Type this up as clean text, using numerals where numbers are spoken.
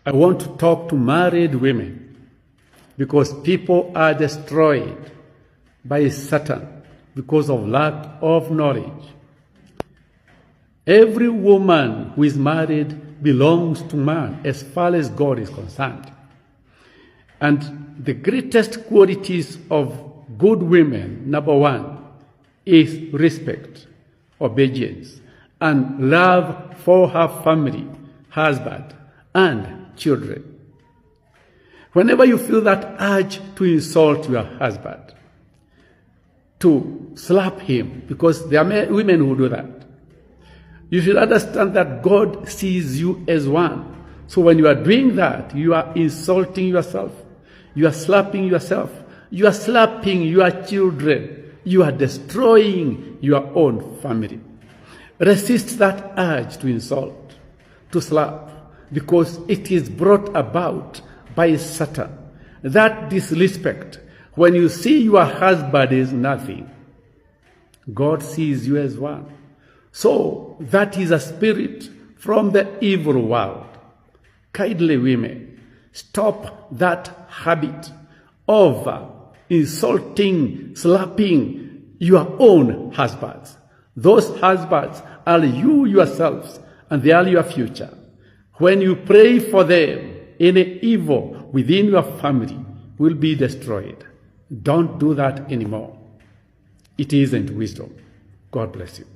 I want to talk to married women because people are destroyed by Satan because of lack of knowledge. Every woman who is married belongs to man as far as God is concerned. And the greatest qualities of good women, number one, is respect, obedience, and love for her family, husband, and children. Whenever you feel that urge to insult your husband, to slap him, because there are women who do that, you should understand that God sees you as one. So when you are doing that, you are insulting yourself. You are slapping yourself. You are slapping your children. You are destroying your own family. Resist that urge to insult, to slap, because it is brought about by Satan. That disrespect, when you see your husband is nothing, God sees you as one. So that is a spirit from the evil world. Kindly women, stop that habit of insulting, slapping your own husbands. Those husbands are you yourselves, and they are your future. When you pray for them, any evil within your family will be destroyed. Don't do that anymore. It isn't wisdom. God bless you.